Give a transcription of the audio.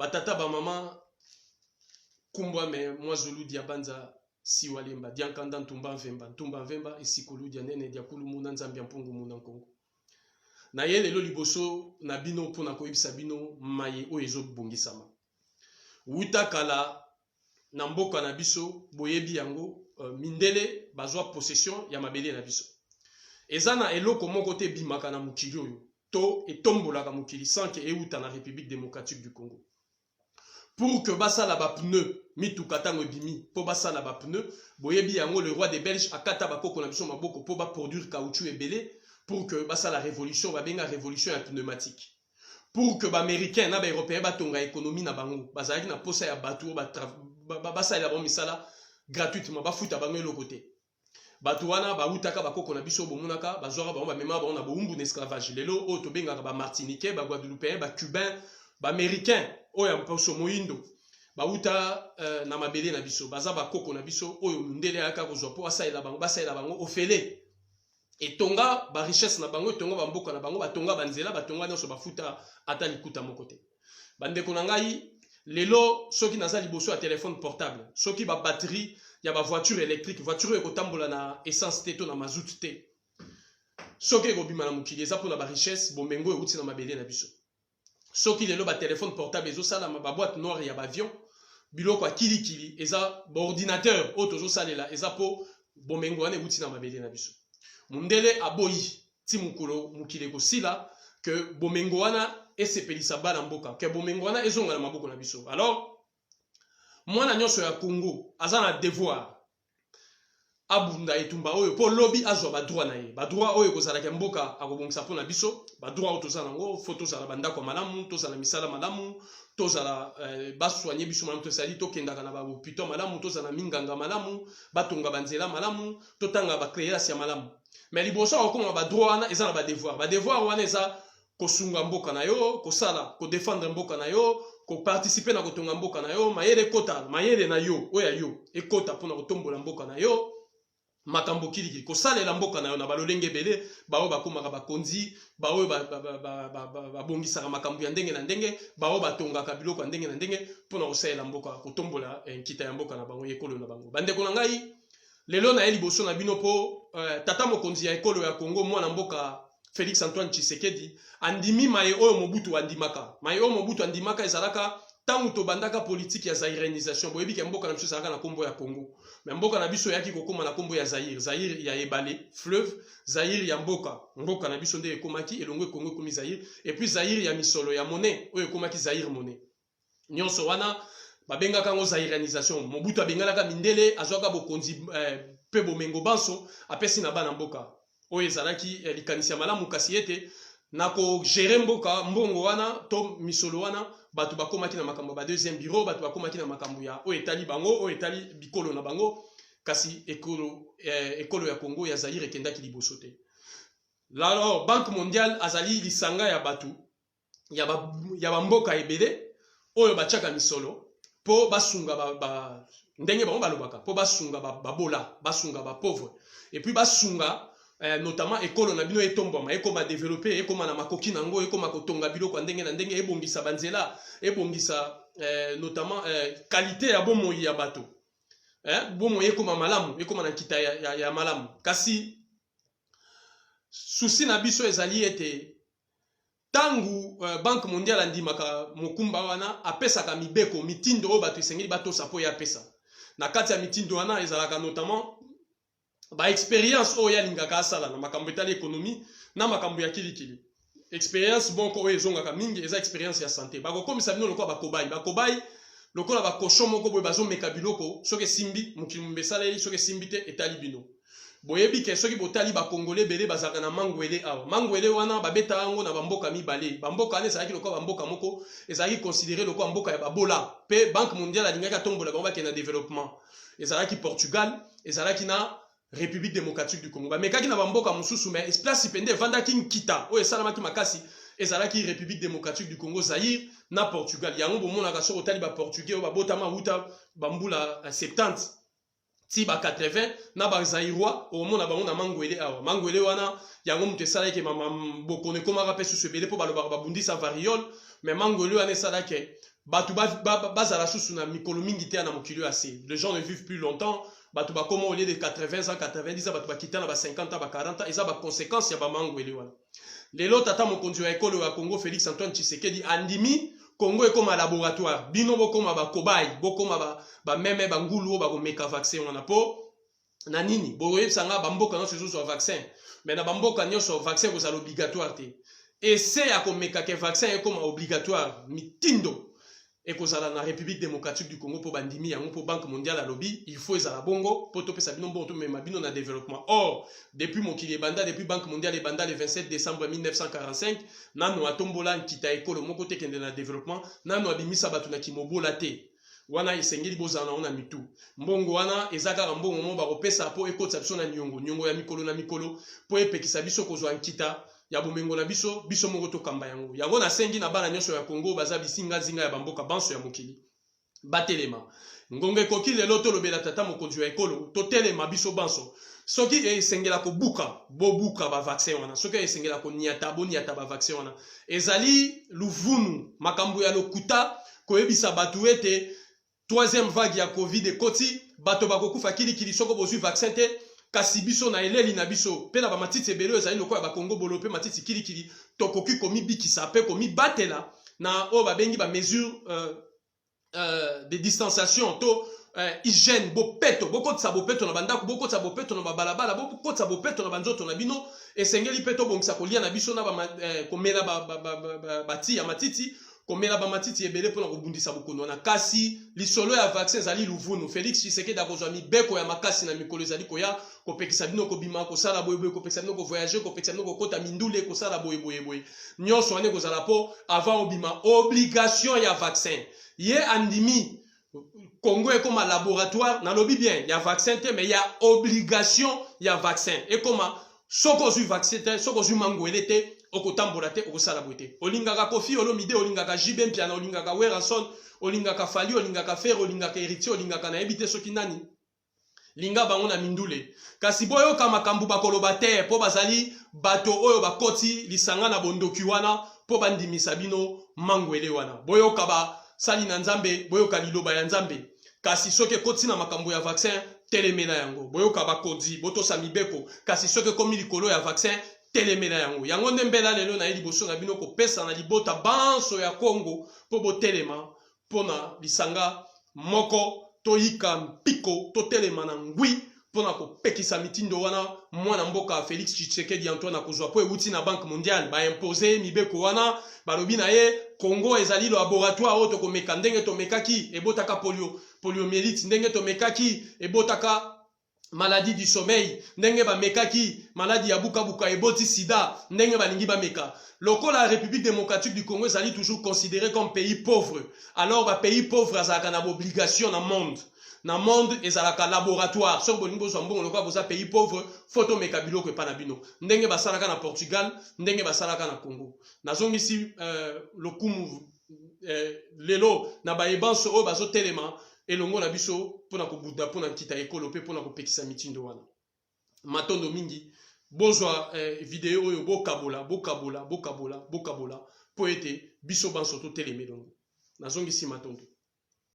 batata ba maman kumbwa me mwazulu dia banza si walemba dia kanda ntumba mvemba esikulu dia nene dia kulumu na nzambi mpungu muna Kongo na ye lelo liboso na bino pona koyebisa bino maye o ezo bongisama wuta kala na mboka na biso boyebi yango mindele bazwa possession ya mabele na biso ezana eloko moko te bimaka na mukili oyo to etombolaka mukili sans que euta na République démocratique du Congo pour que basala ba pneu mituka tango bimi po basala ba pneu boyebi yango le roi des Belges akata bakoko na biso maboko po ba produire caoutchouc ebele pour que basala révolution ba benga révolution ya pneumatique pour que ba américain na ba européen batonga économie na bango bazalaki na posa ya bateau basala ba misala gratuitement bafuta bango eloko te bato wana bautaka bakoko na biso bomunaka bazwaka bango bamema bango na boumbu na esclavage lelo oyo tobengaka ba martiniquais ba guadeloupéen ba cubain ba américain oyo mposo moyindo bauta na mabele na biso baza bakoko na biso oyo mundele yaka kozwa po basalela bango ofele etonga ba richesse na bango etonga ba mboka na bango batonga banzela batonga nyonso bafuta ata likuta moko te bandeko na ngai lelo soki naza liboso ya téléphone portable soki ba batterie ya ba voiture électrique voiture ekotambola na essence te to na mazout te soki ekobima na mokili eza mpona ba richesse bomengo euti na mabele na biso soki lelo ba téléphone portable ezosalama ba boîte noire ya ba avion biloko ya kilikili eza ba ordinateur oyo tozosalela eza po bomengo wana euti na mabele na biso mundele aboyi ti mokili ekosila ke bomengo wana esepelisa bana mboka ke bomengo wana ezonga na maboko na biso alors mwana nyonso ya Congo aza na devoir abunda etumba oyo po lobi azwa badroit na ye badroit oyo kozalaka mboka akobongisa mpona biso badroit oyo tozala nango fo tozala bandako malamu tozala misala malamu tozala basoigne biso malamu tosali tokendaka na bahôpital malamu tozala minganga malamu batonga banzela malamu totanga bacréance ya malamu mais liboso akokoma badroit wana eza na badevoir wana eza kosunga mboka na yo kosala kodefendre mboka na yo koparticiper na kotonga mboka na yo mayele na yo oya yo ekota mpona kotombola mboka na yo makambo kilikili kosalela mboka na yo na balolenge ebele baoyo bakomaka bakonzi baoyo babongisaka makambo ya ndenge na ndenge baoyo batongaka biloko ya ndenge na ndenge mpona kosalela mboka kotombola nkita ya mboka na bango ekolo na bango bandeko na ngai lelo na ye liboso na bino po tata mokonzi ya ekolo ya Congo mwana mboka Félix Antoine Tshisekedi andimi maye oyo Mobutu andimaka maye oyo Mobutu andimaka ezalaka tangu tobandaka politique ya zairenisation boyebi ke mboka na biso ezalaka na kombo ya Congo mais mboka na biso yaki kokoma na kombo ya Zaire ya ebale fleuve Zaire ya mboka na biso nde ekomaki elongo Congo ekomi Zaire et puis Zaire ya misolo ya monnaie oyo ekomaki Zaire monnaie nyonso wana babengaka ngo zairenisation Mobutu abengalaka mindele azwaka bokonzi pe bomengo banso apesi na bana mboka oyo ezalaki likanisi ya malamu kasi ete na kogere mbongo wana to misolo wana bato bakomaki na makambo ba deuxième bureau bato bakomaki na makambo ya oyo etali bango oyo etali bikolo na bango kasi ekolo ya Congo ya Zaire ekendaki liboso te alors Banque mondiale azali lisanga ya bato ya bamboka ebele oyo batiaka misolo po basunga ndenge bango balobaka po basunga babola basunga bapauvre et puis basunga notamment ekolo na bino etombama ekoma développer ekoma na makoki nango ekoma kotonga biloko ndenge na ndenge ebongisa banzela ebongisa notamment qualité ya bomoi ya bato bomoi ekoma malamu ekoma na kita ya malamu kasi souci na biso ezali ete tangu Banque mondiale andimaka mokumba wana apesaka mibeko mitindo oyo bato esengeli batosa po ya pesa na kati ya mitindo wana ezalaka notamment ba expérience oyo yalingaka asala na makambo etali économie na makambo ya kilikili expérience bonko oyo ezongaka mingi eza expérience ya santé bakokomisa bino lokola bakobai lokola bakosho moko boye bazomeka biloko soki esimbi mokili mobesaleli soki esimbi te etali bino boyebi ke soki botali bakongole ebele bazalaka na mangwele awa mangwele wana babeta yango na bamboka mibale bamboka wana ezalaki lokola bamboka moko ezalaki considéré lokola mboka ya babola mpe Banque mondiale alingaki atombola bango bakende na développement ezalaki Portugal ezalaki na République démocratique du Congo bamekaki na bamboka mosusu mais place pende evandaki nkita oyo esalamaki makasi ezalaki République démocratique du Congo Zaire na Portugal yango bomonaka soki otali baportugais oyo babotama wuta bambula 70 ti ba 80 na bazairois omona bango na mangwele awa mangwele wana yango moto esalaki bokono ekomaka mpe susu ebele mpo balobaka babundisa variole mais mangwele wana esalaki batu bazala susu na mikolo mingi te na mokili assez. Les gens ne vivent plus longtemps. Batu ba comment au lieu de 80 ans, 90 ans, batu ba kitana ba 50 ans, ba 40 ans, et ça ba conséquence ya ba mangwele wana. Lelo tata mokonzi wa ekolo ya Congo Félix Antoine Tshisekedi andimi Congo est comme un laboratoire. Bino bo comme ba cobaye, bo comme ba meme ba ngulu ba ko meka vaccin wana po na nini. Bo sanga ba mboka na sezo sur vaccin. Mais na ba mboka nyoso vaccin ko za obligatoire te. Et c'est à ko meka ke vaccin est comme obligatoire mitindo. Et que dans la République démocratique du Congo pour bandimi yango pour Banque mondiale à lobby, il faut ezala bongo pour topé sabino bon to mais mabino na développement. Or, depuis mokili banda depuis Banque mondiale et banda le 27 décembre 1945, nano atombola nkita ekolo moko te kende na développement, nano abimisa batu na kimobola te. Wana isengeli bozana ona mitu. Mbongo wana ezaka mbongo mo ba kopesa po ekotsa biso na nyongo ya mikolo po epekisa biso kozwa nkita ya bomengo na biso moko to kamba yango. Yango na sengi na bana nyonso ya Congo baza bisinga zinga ya bamboka banso ya mokili. Batelema. Ngonge koki lelo to lobela tata mokonzi ya ekolo to telema biso banso. Soki esengela ko buka ba vaccin wana. Soki esengela ko niata ba vaccin wana. Ezali luvunu makambo ya lokuta ko ebisa batu ete troisième vague ya Covid et koti bato bakokufa kili soko bozui vaccin te. Kasi biso na eleli na biso pe na ba matiti ebele ezali lokola ba Congo bolo pe matiti kili tokoki komi bikisa pe komi batela na o ba bengi ba mesure de distanciation to hygiène bopeto bokotsa bopeto na bandako bokotsa bopeto na balabala bokotsa bopeto na banzoto na bino esengeli peto bongisa kolia na biso na ba komela ba ti ya matiti komela ba matiti ebele pona kobundisa bokono na kasi lisolo ya vaccin zali luvunu Félix Tshisekedi akozwa mibeko ya makasi na mikolo zali koya kopekisa bino kobima kosala boyeboye kopekisa bino kovoyager kopekisa bino kokota mindule kosala boyeboye nyonso wane kozala po avant obima obligation ya vaccin ye andimi Congo est comme un laboratoire na lobi bien ya vaccin te mais ya obligation ya vaccin et comme soko zu vaccin te soko zu mangwele te okotambola te okosala bote olingaka Kofi Olomide olingaka Jibe Mpiana olingaka Weranson olingaka Fali olingaka Fer olingaka Héritier olingaka na ebite soki nani linga bango na mindule kasi boyo kama kambu bakoloba te po bazali bato oyo bakoti lisanga na bondoki wana po bandimisa bino mangwele wana boyo kaba sali na nzambe boyo kaliloba ya nzambe kasi soki koti na makambo ya vaccin telemela yango boyo kaba kodi boto samibeko kasi soki komi likolo ya vaccin telemela yango yango ndembela lelo na liboso na bino kopesa na libota banso ya Congo po botelema pona lisanga moko toyika mpiko to telema na ngwi pona kopekisa mitindo wana mwana mboka Félix Tshisekedi Antoine akozwa po euti na Banque mondiale ba imposer mibeko wana balobi na ye Congo ezali laboratoire oto komeka ndenge to mekaki ebotaka poliomyélite ndenge to mekaki ebotaka maladie du sommeil ndenge ba mekaki maladie ya buka eboti sida ndenge balingi ba meka lokola la République démocratique du Congo ezali toujours considéré comme pays pauvre alors ba pays pauvre azalaka na obligation na monde ezalaka laboratoire so bolingo zo mbongo lokola boza pays pauvre photo meka biloko epa na bino ndenge basalaka na Portugal ndenge basalaka na Congo nazongisi lokumu lelo na bayebanso oyo bazotelema elongo na biso pona kobuda pona nkita ekolo pe pona kopekisa mitindo wana matondo mingi bozwa video oyo bokabola po ete biso banso totelema elongo nazongisi matondo